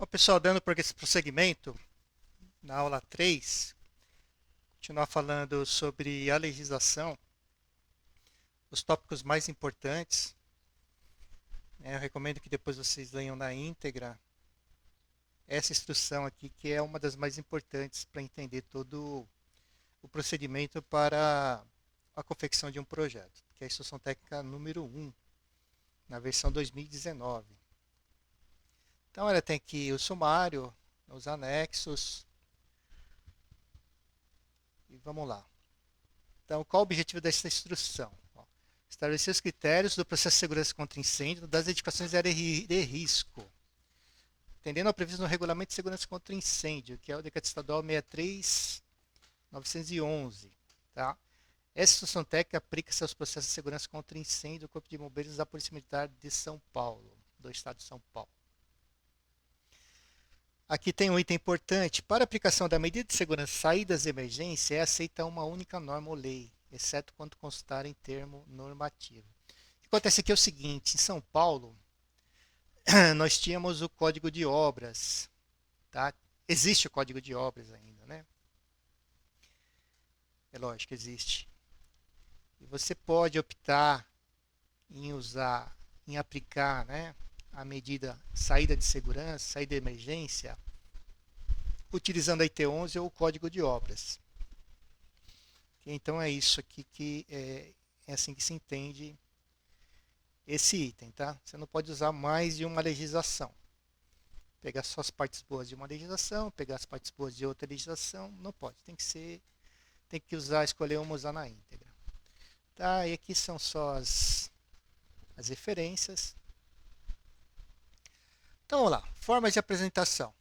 Bom, pessoal, dando prosseguimento na aula 3, continuar falando sobre a legislação, os tópicos mais importantes. Eu recomendo que depois vocês leiam na íntegra essa instrução aqui, que é uma das mais importantes para entender todo o procedimento para a confecção de um projeto, que é a instrução técnica número 1, na versão 2019. Então, ela tem aqui o sumário, os anexos, e vamos lá. Então, qual o objetivo dessa instrução? Estabelecer os critérios do processo de segurança contra incêndio das edificações de área de risco, atendendo ao previsto no Regulamento de Segurança contra Incêndio, que é o Decreto Estadual 63.911. Tá? Essa instrução técnica aplica-se aos processos de segurança contra incêndio do Corpo de Bombeiros da Polícia Militar de São Paulo, do Estado de São Paulo. Aqui tem um item importante. Para a aplicação da medida de segurança saídas de emergência, é aceita uma única norma ou lei, exceto quando constar em termo normativo. O que acontece aqui é o seguinte: em São Paulo, nós tínhamos o Código de Obras. Tá? Existe o Código de Obras ainda, né? É lógico que existe. E você pode optar em usar, em aplicar, né, a medida saída de segurança, saída de emergência, utilizando a IT11 ou o Código de Obras. Então é isso aqui que é assim que se entende esse item, tá? Você não pode usar mais de uma legislação. Pegar só as partes boas de uma legislação, pegar as partes boas de outra legislação, não pode. Tem que usar, escolher uma, usar na íntegra. Tá? E aqui são só as referências. Então vamos lá, formas de apresentação.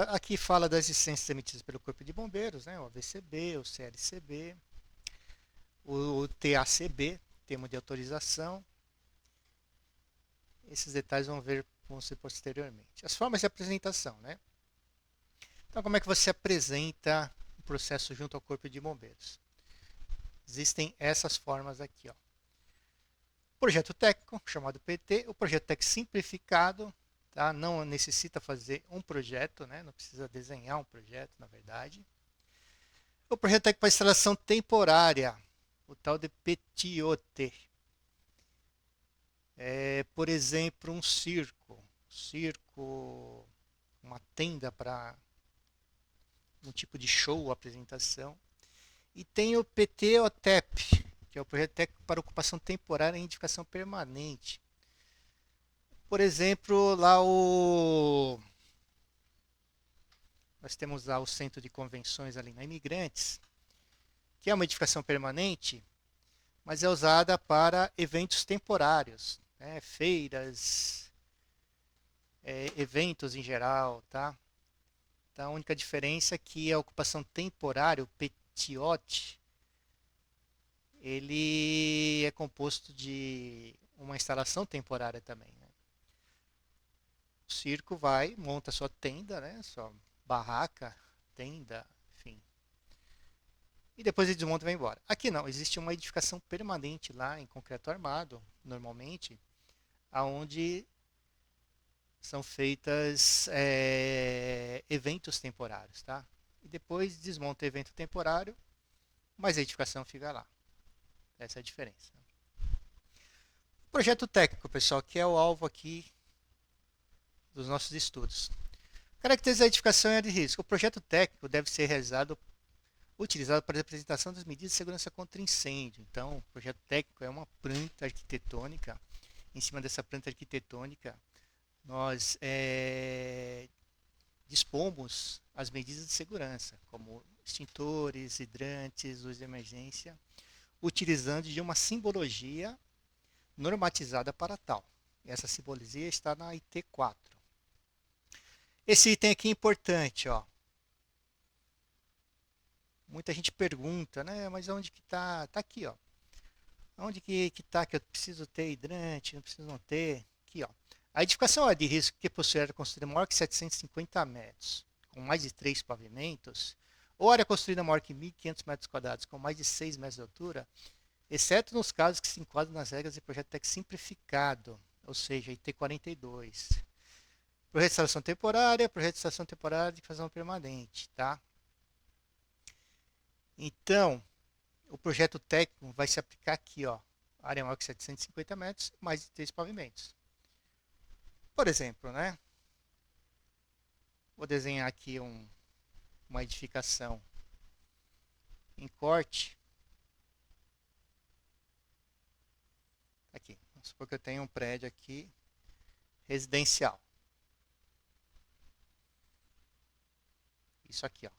Aqui fala das licenças emitidas pelo Corpo de Bombeiros, né? O AVCB, o CLCB, o TACB, termo de autorização. Esses detalhes vão ser posteriormente. As formas de apresentação, né? Então, como é que você apresenta o processo junto ao Corpo de Bombeiros? Existem essas formas aqui, ó. Projeto técnico, chamado PT, o projeto técnico simplificado, tá? Não necessita fazer um projeto, né? Não precisa desenhar um projeto, na verdade. O projeto técnico para instalação temporária, o tal de PTOT. Por exemplo, um circo, uma tenda para um tipo de show, apresentação. E tem o PTOTEP, que é o projeto técnico para ocupação temporária e edificação permanente. Por exemplo, nós temos lá o Centro de Convenções ali na Imigrantes, que é uma edificação permanente, mas é usada para eventos temporários, né? Feiras, eventos em geral, tá? Então, a única diferença é que a ocupação temporária, o PTOT, ele é composto de uma instalação temporária também, né? O circo vai, monta sua tenda, né? Sua barraca, tenda, enfim. E depois ele desmonta e vai embora. Aqui não, existe uma edificação permanente lá em concreto armado, normalmente, aonde são feitas eventos temporários, tá? E depois desmonta o evento temporário, mas a edificação fica lá. Essa é a diferença. Projeto técnico, pessoal, que é o alvo aqui dos nossos estudos. Características da edificação e área de risco. O projeto técnico deve ser utilizado para a apresentação das medidas de segurança contra incêndio. Então, o projeto técnico é uma planta arquitetônica. Em cima dessa planta arquitetônica, nós dispomos as medidas de segurança, como extintores, hidrantes, luz de emergência, utilizando de uma simbologia normatizada para tal. Essa simbologia está na IT4. Esse item aqui é importante, ó. Muita gente pergunta, né? Mas onde que está? Está aqui, ó. Onde que está que eu preciso ter hidrante, não preciso não ter? Aqui, ó. A edificação é de risco que possui área construída maior que 750 metros, com mais de 3 pavimentos, ou área construída maior que 1.500 metros quadrados, com mais de 6 metros de altura, exceto nos casos que se enquadram nas regras de projeto técnico simplificado, ou seja, IT 42. Projeto de instalação temporária, projeto de instalação temporária de fazão permanente, tá? Então, o projeto técnico vai se aplicar aqui, ó. Área maior que 750 metros, mais de 3 pavimentos. Por exemplo, né? Vou desenhar aqui uma edificação em corte. Aqui, vamos supor que eu tenho um prédio aqui residencial. Isso aqui, ó.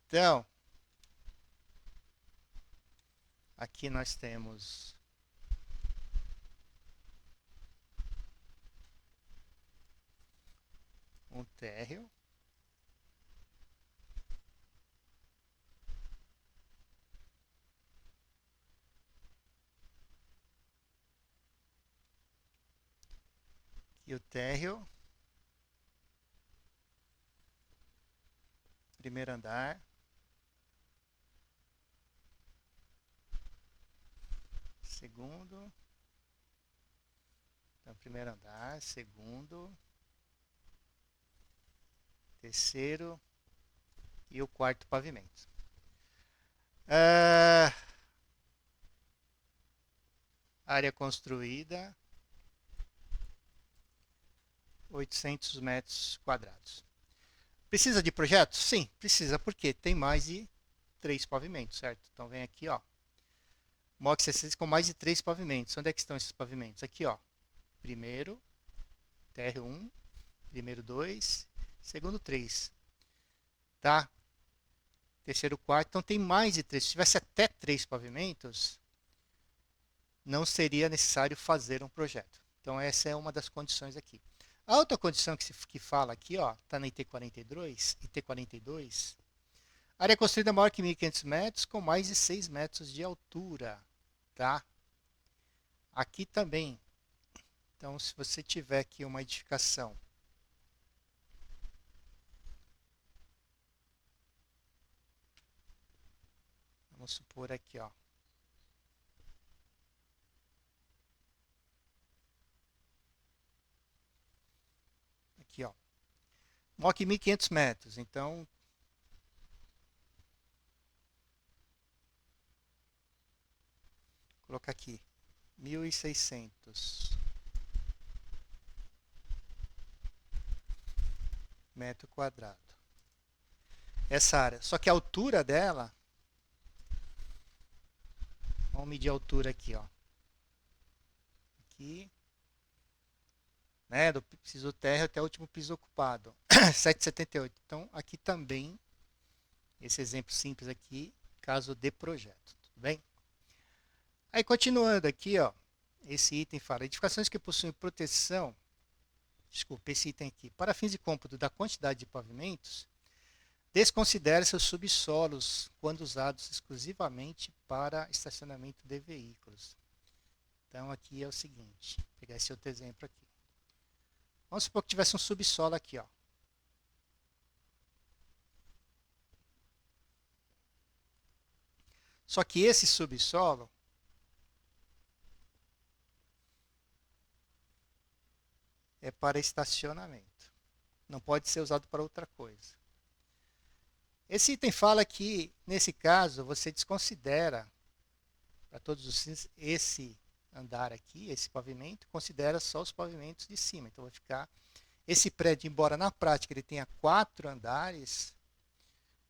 Então, aqui nós temos um térreo. E o térreo. Primeiro andar. Segundo. Então, primeiro andar, segundo, terceiro e o quarto pavimento. Área construída, 800 metros quadrados. Precisa de projeto? Sim, precisa, porque tem mais de 3 pavimentos, certo? Então vem aqui, ó. MOC 66 com mais de 3 pavimentos. Onde é que estão esses pavimentos? Aqui, ó. Primeiro, térreo 1, primeiro 2, segundo 3. Tá? Terceiro, quarto. Então tem mais de 3. Se tivesse até 3 pavimentos, não seria necessário fazer um projeto. Então essa é uma das condições aqui. A outra condição que fala aqui, ó, está na IT42, área construída maior que 1.500 metros, com mais de 6 metros de altura, tá? Aqui também. Então, se você tiver aqui uma edificação vamos supor aqui, ó. Aqui, ó. MOC 1.500 metros. Então, vou colocar aqui 1.600 metro quadrado. Essa área. Só que a altura dela, vamos medir a altura aqui, ó. Aqui, né, do piso térreo até o último piso ocupado, 7,78. Então, aqui também, esse exemplo simples aqui, caso de projeto, tudo bem? Aí, continuando aqui, ó, esse item fala, edificações que possuem proteção, desculpa, esse item aqui, para fins de cômputo da quantidade de pavimentos, desconsidere-se os subsolos quando usados exclusivamente para estacionamento de veículos. Então, aqui é o seguinte, vou pegar esse outro exemplo aqui. Vamos supor que tivesse um subsolo aqui, ó. Só que esse subsolo é para estacionamento. Não pode ser usado para outra coisa. Esse item fala que, nesse caso, você desconsidera, para todos os fins, esse andar aqui, esse pavimento, considera só os pavimentos de cima. Então, vai ficar esse prédio, embora na prática ele tenha 4 andares,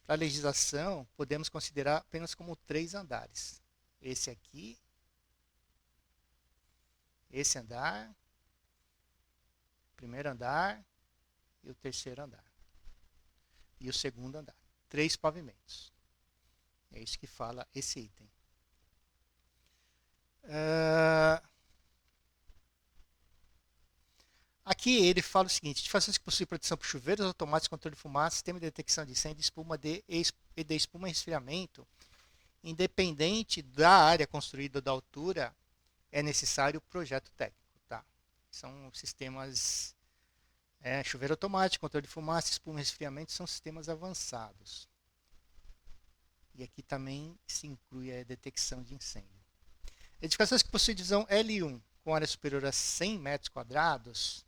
para a legislação, podemos considerar apenas como 3 andares. Esse aqui, esse andar, primeiro andar e o terceiro andar. E o segundo andar. 3 pavimentos. É isso que fala esse item. Aqui ele fala o seguinte: edificações que possuem proteção por chuveiros automáticos, controle de fumaça, sistema de detecção de incêndio, espuma e de espuma e resfriamento, independente da área construída ou da altura, é necessário projeto técnico. Tá? São sistemas chuveiro automático, controle de fumaça, espuma e resfriamento são sistemas avançados. E aqui também se inclui a detecção de incêndio. Edificações que possuem divisão L1 com área superior a 100 metros quadrados,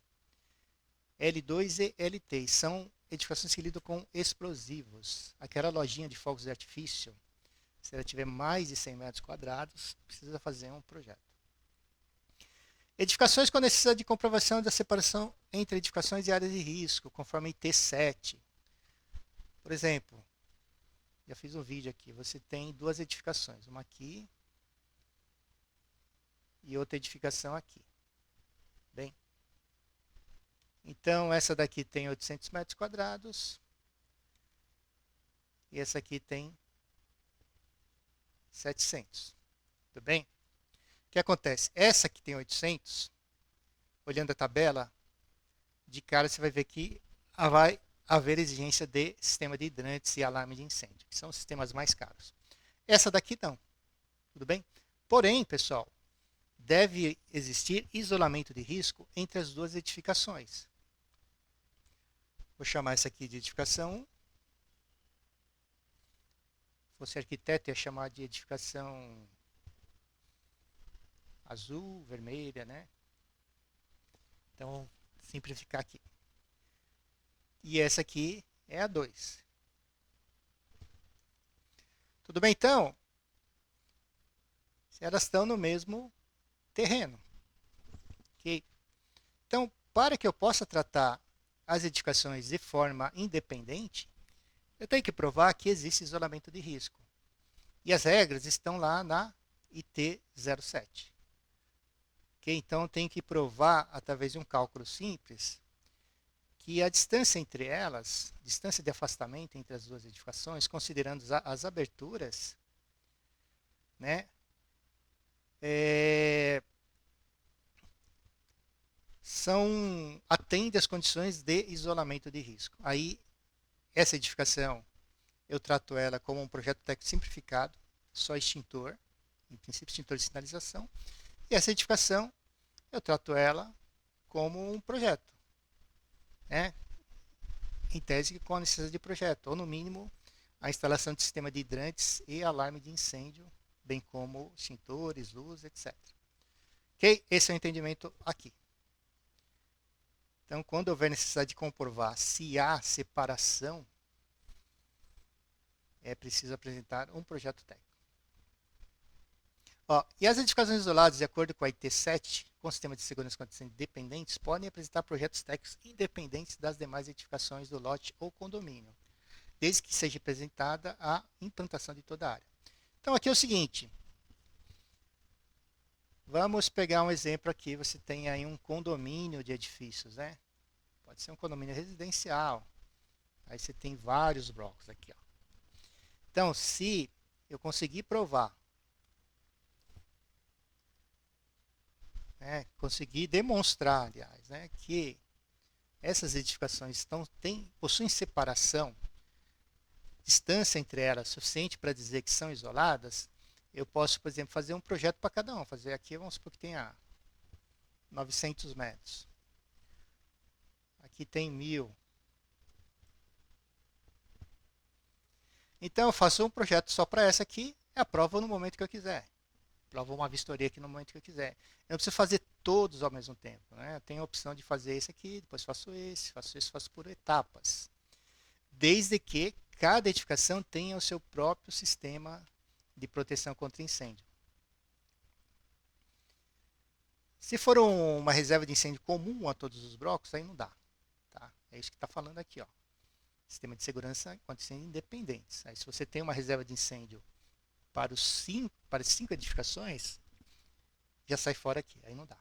L2 e LT são edificações que lidam com explosivos. Aquela lojinha de fogos de artifício, se ela tiver mais de 100 metros quadrados, precisa fazer um projeto. Edificações com necessidade de comprovação da separação entre edificações e áreas de risco, conforme IT7. Por exemplo, já fiz um vídeo aqui, você tem duas edificações, uma aqui e outra edificação aqui. Bem, então essa daqui tem 800 metros quadrados e essa aqui tem 700. Tudo bem? O que acontece? Essa que tem 800, olhando a tabela, de cara você vai ver que vai haver exigência de sistema de hidrantes e alarme de incêndio, que são os sistemas mais caros. Essa daqui não. Tudo bem? Porém, pessoal, deve existir isolamento de risco entre as duas edificações. Vou chamar essa aqui de edificação 1. Se fosse arquiteto, ia chamar de edificação azul, vermelha, né? Então, simplificar aqui. E essa aqui é a 2. Tudo bem, então? Elas estão no mesmo terreno. Okay? Então, para que eu possa tratar as edificações de forma independente, eu tenho que provar que existe isolamento de risco. E as regras estão lá na IT07. Okay? Então, eu tenho que provar, através de um cálculo simples, que a distância entre elas, distância de afastamento entre as duas edificações, considerando as aberturas, né, atende às condições de isolamento de risco. Aí, essa edificação, eu trato ela como um projeto técnico simplificado, só extintor, em princípio extintor de sinalização, e essa edificação, eu trato ela como um projeto, né? Em tese com a necessidade de projeto, ou no mínimo a instalação de sistema de hidrantes e alarme de incêndio, bem como extintores, luz, etc. Ok? Esse é o entendimento aqui. Então, quando houver necessidade de comprovar se há separação, é preciso apresentar um projeto técnico. Ó, e as edificações isoladas, de acordo com a IT7, com sistema de segurança e condições independentes, podem apresentar projetos técnicos independentes das demais edificações do lote ou condomínio, desde que seja apresentada a implantação de toda a área. Então, aqui é o seguinte. Vamos pegar um exemplo aqui. Você tem aí um condomínio de edifícios, né? Pode ser um condomínio residencial. Aí você tem vários blocos aqui, ó. Então, se eu conseguir provar, né, conseguir demonstrar, aliás, né, que essas edificações possuem separação, distância entre elas suficiente para dizer que são isoladas, eu posso, por exemplo, fazer um projeto para cada um. Fazer aqui, vamos supor que tenha 900 metros. Aqui tem 1000. Então, eu faço um projeto só para essa aqui e aprovo no momento que eu quiser. Aprovo uma vistoria aqui no momento que eu quiser. Eu não preciso fazer todos ao mesmo tempo, né? Eu tenho a opção de fazer esse aqui, depois faço esse, faço por etapas. Desde que cada edificação tenha o seu próprio sistema de proteção contra incêndio. Se for uma reserva de incêndio comum a todos os blocos, aí não dá. Tá? É isso que está falando aqui. Ó. Sistema de segurança contra incêndio independentes. Aí, se você tem uma reserva de incêndio para as 5 edificações, já sai fora aqui. Aí não dá.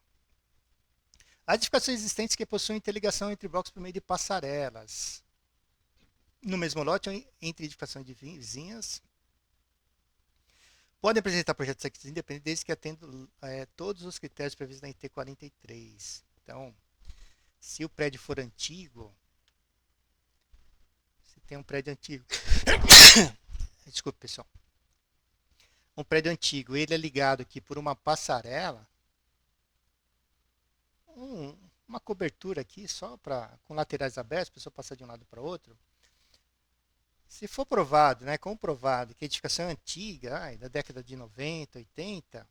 Há edificações existentes que possuem interligação entre blocos por meio de passarelas. No mesmo lote, entre edificações de vizinhas, podem apresentar projetos técnicos independentes desde que atendam todos os critérios previstos na IT 43. Então, se o prédio for antigo, se tem um prédio antigo, desculpe pessoal, um prédio antigo, ele é ligado aqui por uma passarela, uma cobertura aqui só com laterais abertos, a pessoa passar de um lado para o outro. Se for provado, né, comprovado que a edificação é antiga, da década de 90, 80,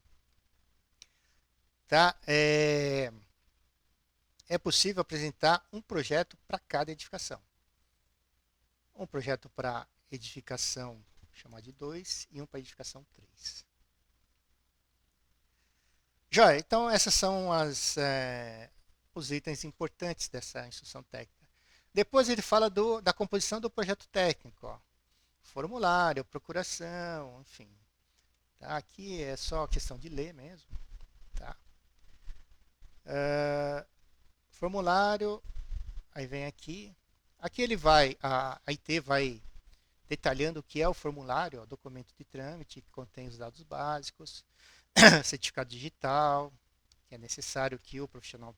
tá, é possível apresentar um projeto para cada edificação. Um projeto para edificação chamado de 2 e um para edificação 3. Joia, então essas são os itens importantes dessa instrução técnica. Depois ele fala da composição do projeto técnico, ó. Formulário, procuração, enfim. Tá? Aqui é só questão de ler mesmo. Tá? Formulário, aí vem aqui. Aqui ele vai, a IT vai detalhando o que é o formulário, ó, documento de trâmite, que contém os dados básicos, certificado digital, que é necessário que o profissional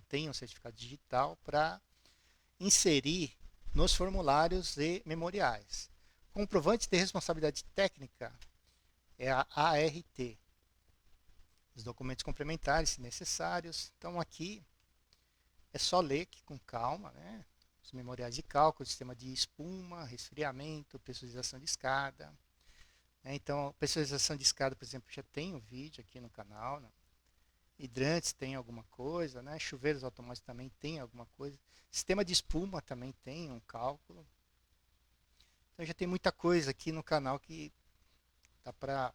tenha um certificado digital para inserir nos formulários e memoriais. Comprovante de responsabilidade técnica é a ART. Os documentos complementares, se necessários. Então aqui é só ler com calma, né? Os memoriais de cálculo, sistema de espuma, resfriamento, pressurização de escada. Então, pressurização de escada, por exemplo, já tem um vídeo aqui no canal. Né? Hidrantes tem alguma coisa, né? Chuveiros automáticos também tem alguma coisa. Sistema de espuma também tem um cálculo. Então já tem muita coisa aqui no canal que dá para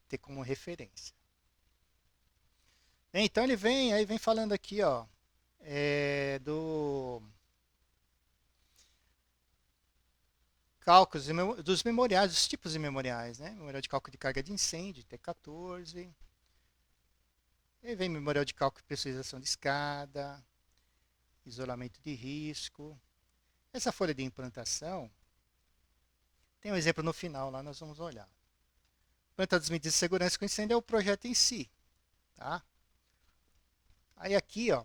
ter como referência. Então ele vem falando aqui, ó, do cálculos dos memoriais, dos tipos de memoriais, né? Memorial de cálculo de carga de incêndio, T14. Aí vem memorial de cálculo de pressurização de escada, isolamento de risco. Essa folha de implantação tem um exemplo no final, lá nós vamos olhar. Planta das medidas de segurança com incêndio é o projeto em si. Tá? Aí aqui, ó,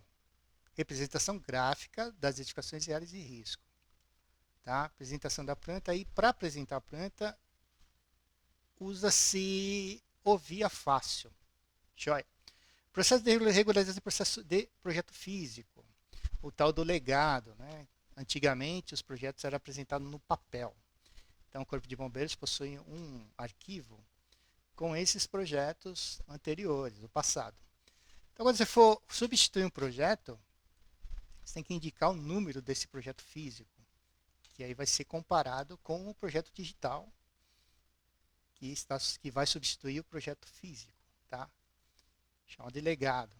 representação gráfica das edificações e áreas de risco. Tá? Apresentação da planta. Aí, para apresentar a planta, usa-se o via fácil. Joia. Processo de regularização de processo de projeto físico. O tal do legado. Né? Antigamente, os projetos eram apresentados no papel. Então, o Corpo de Bombeiros possui um arquivo com esses projetos anteriores, do passado. Então, quando você for substituir um projeto, você tem que indicar o número desse projeto físico, que aí vai ser comparado com o projeto digital, que vai substituir o projeto físico. Tá? Chama de legado.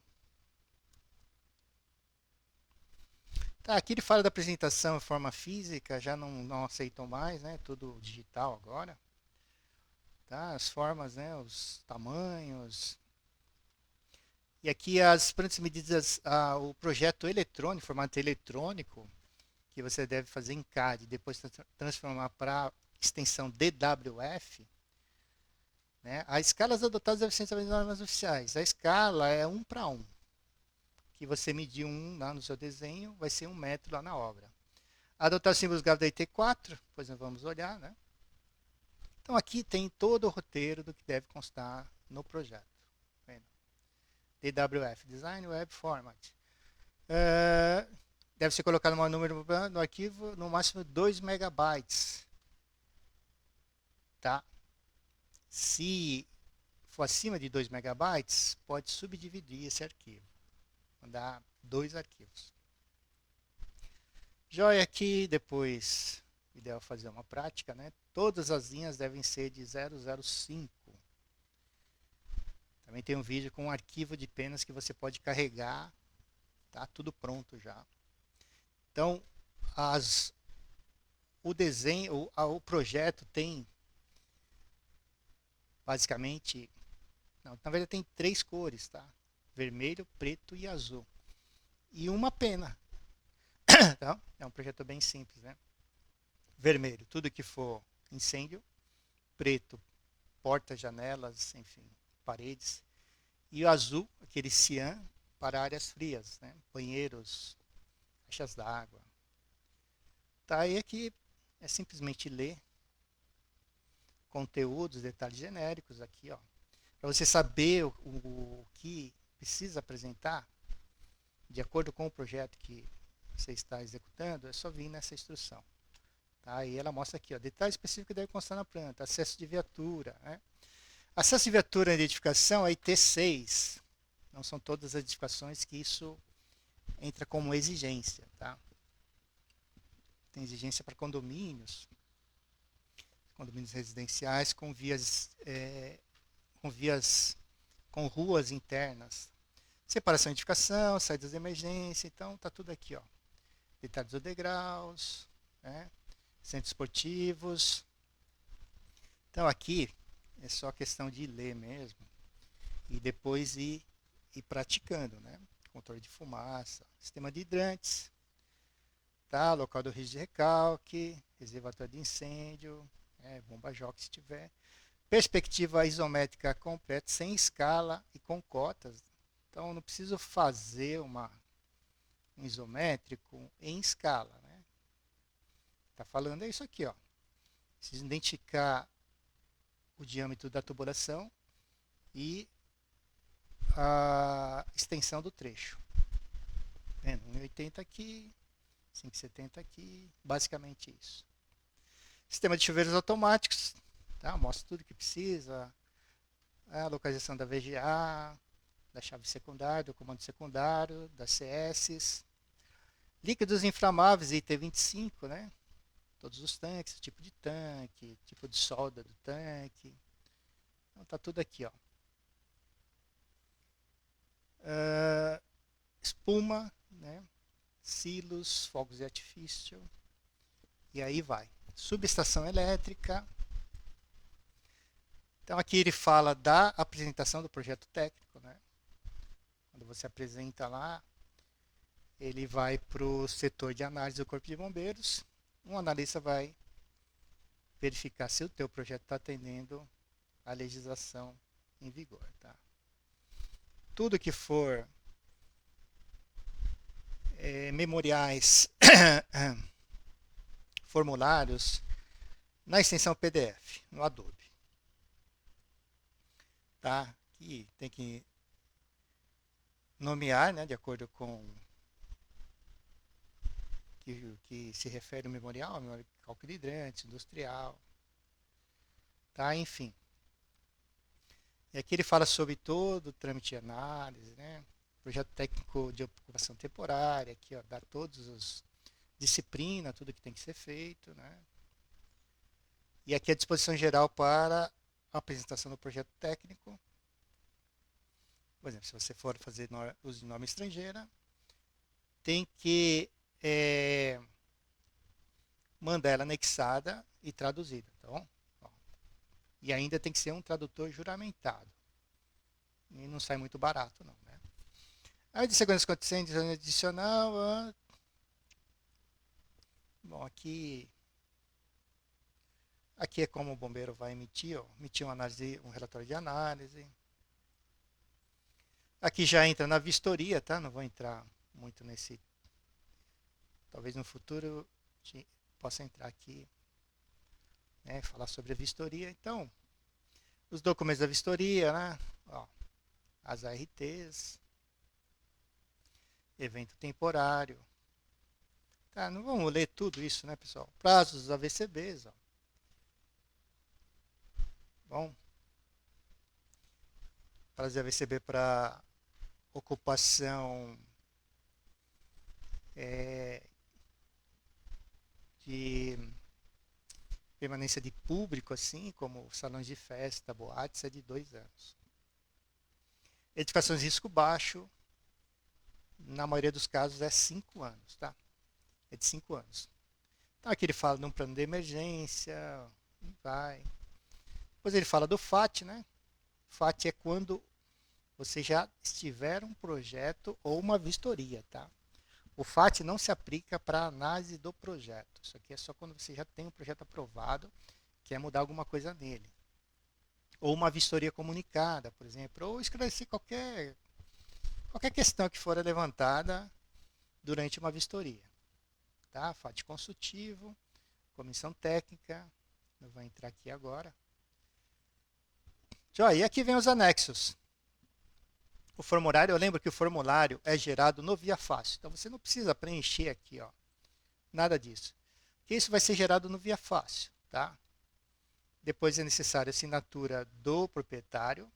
Tá, aqui ele fala da apresentação em forma física, já não aceitam mais, né? Tudo digital agora. Tá? As formas, né? Os tamanhos. E aqui as principais medidas, o projeto eletrônico, formato eletrônico, que você deve fazer em CAD e depois transformar para extensão DWF. Né? As escalas adotadas devem ser as normas oficiais. A escala é 1 para 1. Que você medir 1 lá no seu desenho, vai ser 1 metro lá na obra. Adotar os símbolos gráficos da IT4, depois nós vamos olhar. Né? Então aqui tem todo o roteiro do que deve constar no projeto. DWF, Design Web Format. Deve ser colocado um número no arquivo, no máximo 2 megabytes. Tá? Se for acima de 2 megabytes, pode subdividir esse arquivo. Mandar 2 arquivos. Joia aqui, depois, o ideal é fazer uma prática, né? Todas as linhas devem ser de 005. Também tem um vídeo com um arquivo de penas que você pode carregar. Tá tudo pronto já. Então, o desenho, o projeto tem basicamente, na verdade tem 3 cores, tá? Vermelho, preto e azul. E uma pena. Tá? É um projeto bem simples, né? Vermelho, tudo que for incêndio. Preto, portas, janelas, enfim, paredes. E o azul, aquele cian, para áreas frias, né? Banheiros, caixas d'água. Tá, e aqui é simplesmente ler conteúdos, detalhes genéricos aqui, ó. Para você saber o que precisa apresentar, de acordo com o projeto que você está executando, é só vir nessa instrução. Tá? E ela mostra aqui, ó, detalhes específicos que devem constar na planta, acesso de viatura. Né? Acesso de viatura na edificação é IT6. Não são todas as edificações que isso entra como exigência, tá? Tem exigência para condomínios residenciais com ruas internas. Separação e edificação, saídas de emergência, então tá tudo aqui, ó. Detalhes dos degraus, né? Centros esportivos. Então aqui é só questão de ler mesmo e depois ir praticando, né? Controle de fumaça, sistema de hidrantes, tá? Local do risco de recalque, reservatório de incêndio, bomba joque se tiver. Perspectiva isométrica completa, sem escala e com cotas. Então eu não preciso fazer um isométrico em escala, né? Tá falando é isso aqui, ó. Preciso identificar o diâmetro da tubulação e a extensão do trecho. Vendo? 1,80 aqui, 5,70 aqui, basicamente isso. Sistema de chuveiros automáticos, tá? Mostra tudo que precisa, a localização da VGA, da chave secundária, do comando secundário, das CS. Líquidos inflamáveis, item 25, né? Todos os tanques, tipo de tanque, tipo de solda do tanque. Então tá tudo aqui, ó. Espuma, né? Silos, fogos de artifício. E aí vai. Subestação elétrica. Então aqui ele fala da apresentação do projeto técnico, né? Quando você apresenta lá, ele vai para o setor de análise do Corpo de Bombeiros. Um analista vai verificar se o teu projeto está atendendo a legislação em vigor, tá? Tudo que for memoriais, formulários, na extensão PDF, no Adobe. Tá? Que tem que nomear, né, de acordo com que se refere ao memorial, cálculo de hidrantes, industrial, tá? Enfim. E aqui ele fala sobre todo o trâmite de análise, né? Projeto técnico de ocupação temporária, aqui, ó, dá todos os disciplina, tudo que tem que ser feito, né? E aqui a disposição geral para a apresentação do projeto técnico. Por exemplo, se você for fazer uso de norma estrangeira, tem que mandar ela anexada e traduzida, tá bom? Ó. E ainda tem que ser um tradutor juramentado. E não sai muito barato, não, né? Aí de segurança acontecendo, adicional. Bom, aqui é como o bombeiro vai emitir, ó, emitir um relatório de análise. Aqui já entra na vistoria, tá? Não vou entrar muito nesse. Talvez no futuro possa entrar aqui, né? Falar sobre a vistoria. Então, os documentos da vistoria, né? Ó, as ARTs, evento temporário. Tá, não vamos ler tudo isso, né, pessoal? Prazos dos AVCBs, ó. Bom, prazo de AVCB para ocupação de permanência de público, assim, como salões de festa, boates, é de 2 anos. Edificações de risco baixo, na maioria dos casos, é 5 anos, tá? É de 5 anos. Então aqui ele fala de um plano de emergência, vai. Depois ele fala do FAT, né? FAT é quando você já estiver um projeto ou uma vistoria, tá? O FAT não se aplica para análise do projeto. Isso aqui é só quando você já tem um projeto aprovado, quer mudar alguma coisa nele. Ou uma vistoria comunicada, por exemplo, ou esclarecer qualquer questão que for levantada durante uma vistoria. Tá? FAT consultivo, comissão técnica, eu vou entrar aqui agora. E aqui vem os anexos. O formulário, eu lembro que o formulário é gerado no Via Fácil. Então você não precisa preencher aqui, ó, nada disso. Porque isso vai ser gerado no Via Fácil, tá? Depois é necessário a assinatura do proprietário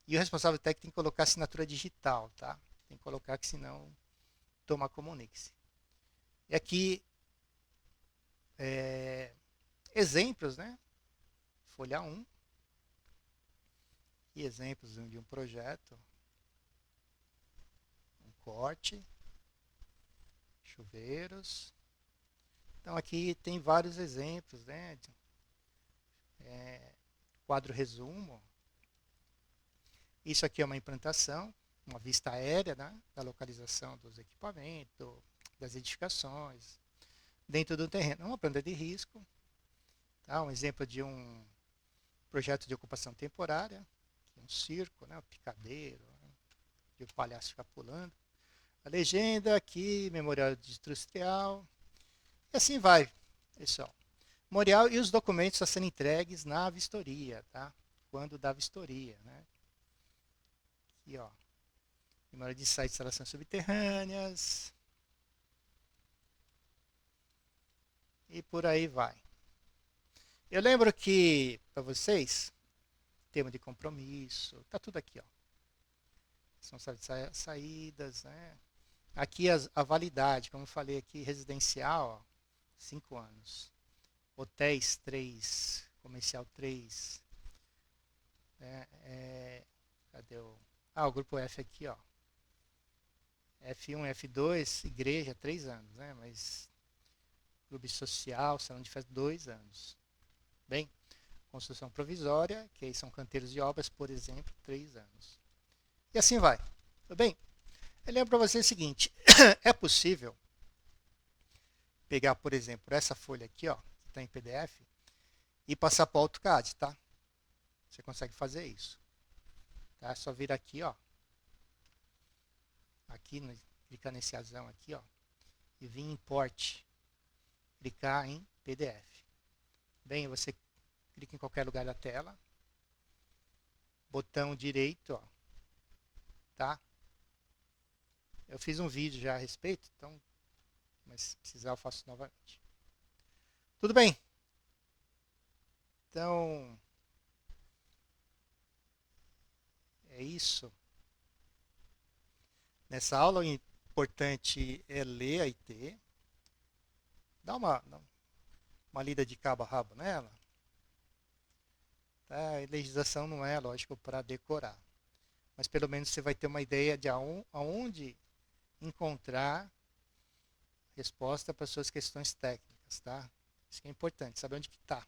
e o responsável técnico tem que colocar assinatura digital, tá? Tem que colocar que senão toma como Nix. E aqui, exemplos, né? Folha 1. E exemplos de um projeto. Um corte. Chuveiros. Então aqui tem vários exemplos, né? Quadro resumo. Isso aqui é uma implantação, uma vista aérea, né, da localização dos equipamentos, das edificações, dentro do terreno. Uma planta de risco, tá? Um exemplo de um projeto de ocupação temporária, um circo, né, um picadeiro, né, e o palhaço fica pulando. A legenda aqui, memorial industrial, e assim vai, pessoal. Memorial e os documentos a serem entregues na vistoria, tá? Quando da vistoria, né? Aqui, ó. Memória de site de instalações subterrâneas. E por aí vai. Eu lembro que, para vocês, termo de compromisso, tá tudo aqui, ó. São saídas, né? Aqui a validade, como eu falei aqui, residencial, ó, 5 anos. Hotéis, 3. Comercial, 3. Cadê o... o grupo F aqui, ó. F1, F2, igreja, 3 anos, né? Mas clube social, salão de festa, 2 anos. Bem, construção provisória, que aí são canteiros de obras, por exemplo, 3 anos. E assim vai. Tudo bem? Eu lembro para você o seguinte, é possível pegar, por exemplo, essa folha aqui, ó, que está em PDF, e passar para o AutoCAD, tá? Você consegue fazer isso. Tá? É só vir aqui, ó. Aqui, clicar nesse azão aqui, ó. E vir em Import. Clicar em PDF. Bem, você clica em qualquer lugar da tela. Botão direito, ó. Tá? Eu fiz um vídeo já a respeito, então, mas se precisar eu faço novamente. Tudo bem? Então, é isso. Nessa aula, o importante é ler a IT. Dá uma lida de cabo a rabo nela. Tá? A legislação não é, lógico, para decorar. Mas pelo menos você vai ter uma ideia de aonde encontrar resposta para suas questões técnicas, tá? Isso que é importante, saber onde que está.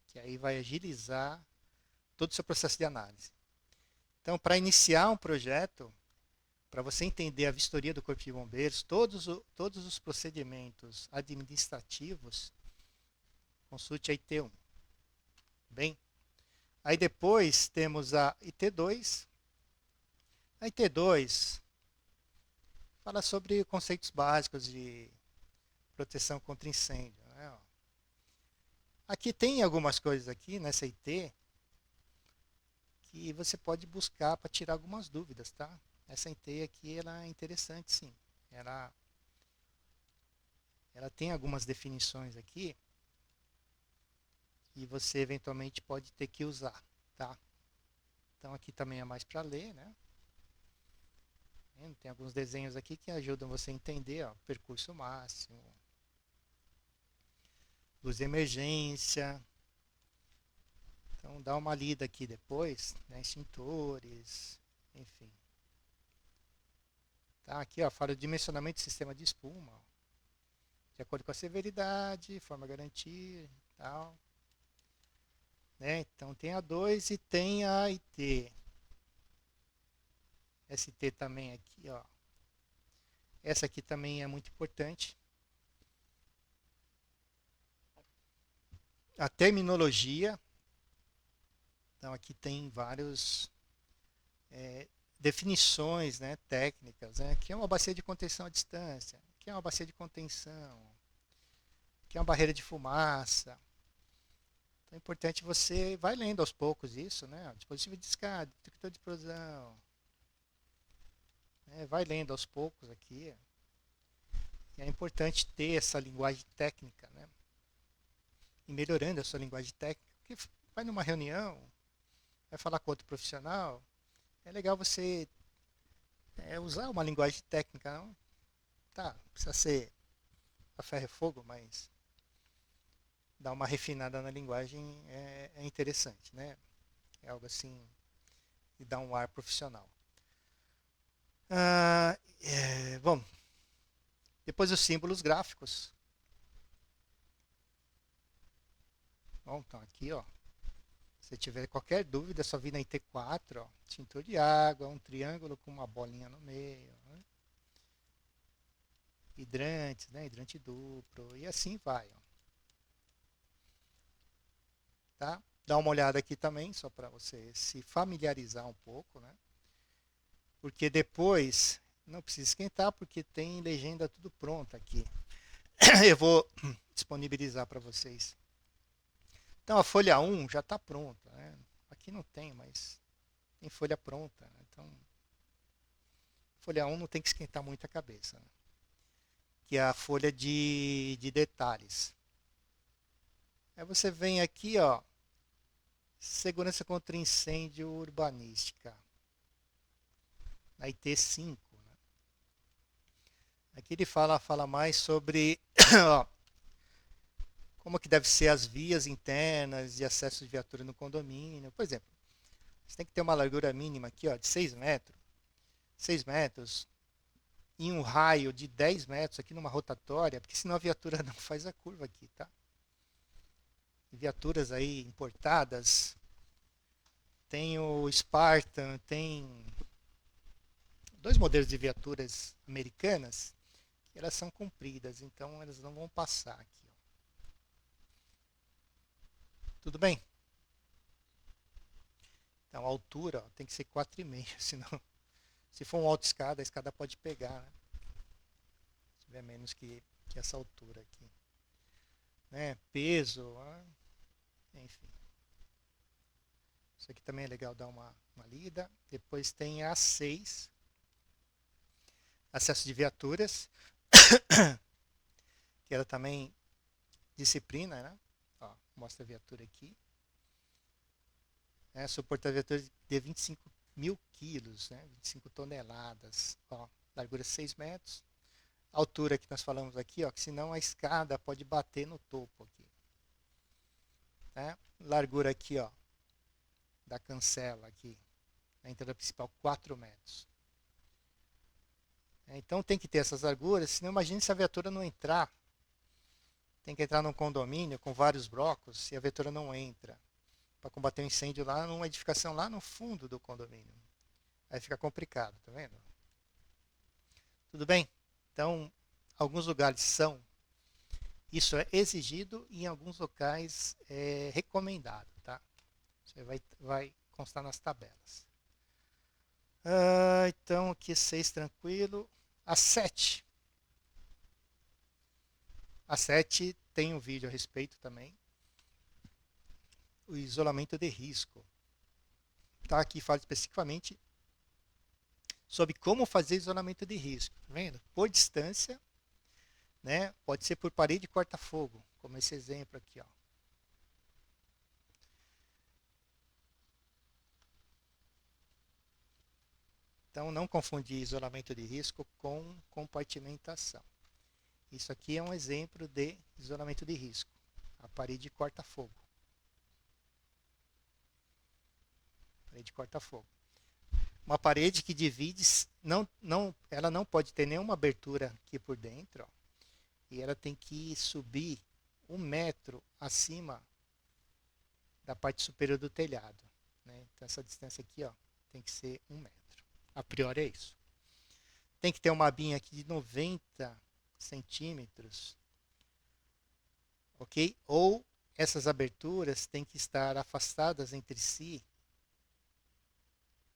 Que aí vai agilizar todo o seu processo de análise. Então, para iniciar um projeto, para você entender a vistoria do Corpo de Bombeiros, todos os procedimentos administrativos, consulte a IT1. Bem, aí depois temos a IT2. A IT2 fala sobre conceitos básicos de proteção contra incêndio. Né? Aqui tem algumas coisas aqui nessa IT que você pode buscar para tirar algumas dúvidas, tá? Essa IT aqui ela é interessante, sim. Ela tem algumas definições aqui que você eventualmente pode ter que usar, tá? Então aqui também é mais para ler, né? Tem alguns desenhos aqui que ajudam você a entender, ó, percurso máximo, luz de emergência. Então dá uma lida aqui depois, né? Extintores, enfim. Tá, aqui, ó, fala de dimensionamento do sistema de espuma, ó, de acordo com a severidade, forma garantia e tal. Né? Então tem a 2 e tem a IT. ST também aqui, ó. Essa aqui também é muito importante. A terminologia. Então aqui tem vários definições, né, técnicas, né, que é uma bacia de contenção à distância, que é uma bacia de contenção, que é uma barreira de fumaça. Então é importante você vai lendo aos poucos isso, né, dispositivo de descarga, detector de explosão, vai lendo aos poucos aqui. E é importante ter essa linguagem técnica, né, e melhorando a sua linguagem técnica, porque vai numa reunião, vai falar com outro profissional, é legal você usar uma linguagem técnica, não? Tá, não precisa ser a ferro e fogo, mas dar uma refinada na linguagem é interessante, né? É algo assim e dá um ar profissional. Bom, depois os símbolos gráficos. Bom, então aqui, ó, se tiver qualquer dúvida, é só vir na IT4, ó, extintor de água, um triângulo com uma bolinha no meio, né? Hidrantes, né? Hidrante duplo, e assim vai, ó, tá? Dá uma olhada aqui também, só para você se familiarizar um pouco, né? Porque depois não precisa esquentar, porque tem legenda tudo pronta aqui. Eu vou disponibilizar para vocês. Então a folha 1 já está pronta, né? Aqui não tem, mas tem folha pronta, né? Então, folha 1 não tem que esquentar muito a cabeça, né? Que é a folha de detalhes. Aí você vem aqui, ó, segurança contra incêndio urbanística, na IT5. Né? Aqui ele fala mais sobre ó, como que deve ser as vias internas de acesso de viatura no condomínio. Por exemplo, você tem que ter uma largura mínima aqui, ó, de 6 metros. 6 metros em um raio de 10 metros aqui numa rotatória, porque senão a viatura não faz a curva aqui, tá? Viaturas aí importadas, tem o Spartan, tem dois modelos de viaturas americanas que elas são compridas, então elas não vão passar aqui. Ó. Tudo bem? Então a altura ó, tem que ser 4,5, senão se for uma autoescada, a escada pode pegar, né? Se tiver menos que essa altura aqui. Né? Peso, enfim. Isso aqui também é legal dar uma lida. Depois tem a 6, acesso de viaturas, que era também disciplina, né? Ó, mostra a viatura aqui. Suporta a viatura de 25 mil quilos, né? 25 toneladas. Ó, largura 6 metros. Altura que nós falamos aqui, ó, que senão a escada pode bater no topo aqui. Né? Largura aqui, ó, da cancela aqui, a entrada principal, 4 metros. Então tem que ter essas larguras, senão imagine se a viatura não entrar. Tem que entrar num condomínio com vários blocos e a viatura não entra. Para combater um incêndio lá numa edificação lá no fundo do condomínio. Aí fica complicado, tá vendo? Tudo bem? Então, alguns lugares são, isso é exigido e em alguns locais é recomendado, tá? Isso vai constar nas tabelas. Então, aqui 6 tranquilo. A 7. A 7 tem um vídeo a respeito também. O isolamento de risco. Tá? Aqui fala especificamente sobre como fazer isolamento de risco. Tá vendo? Por distância, né? Pode ser por parede corta-fogo, como esse exemplo aqui. Ó. Então, não confundir isolamento de risco com compartimentação. Isso aqui é um exemplo de isolamento de risco. A parede corta-fogo. Parede corta-fogo. Uma parede que divide, ela não pode ter nenhuma abertura aqui por dentro, ó, e ela tem que subir 1 metro acima da parte superior do telhado. Né? Então essa distância aqui ó, tem que ser 1 metro. A priori é isso. Tem que ter uma binha aqui de 90 centímetros, ok? Ou essas aberturas têm que estar afastadas entre si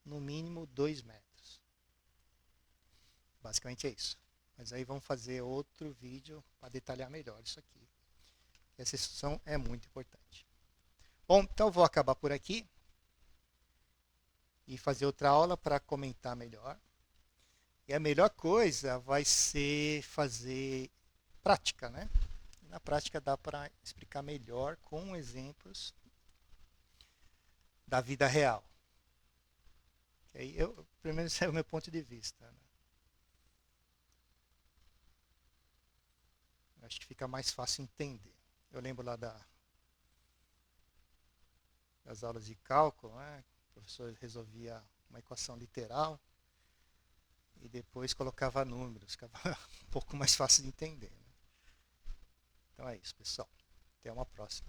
no mínimo 2 metros. Basicamente é isso. Mas aí vamos fazer outro vídeo para detalhar melhor isso aqui. Essa instrução é muito importante. Bom, então vou acabar por aqui e fazer outra aula para comentar melhor. E a melhor coisa vai ser fazer prática, né? Na prática dá para explicar melhor com exemplos da vida real. Pelo menos esse é o meu ponto de vista. Né? Acho que fica mais fácil entender. Eu lembro lá das aulas de cálculo, né? O professor resolvia uma equação literal e depois colocava números, ficava um pouco mais fácil de entender, né? Então é isso, pessoal. Até uma próxima.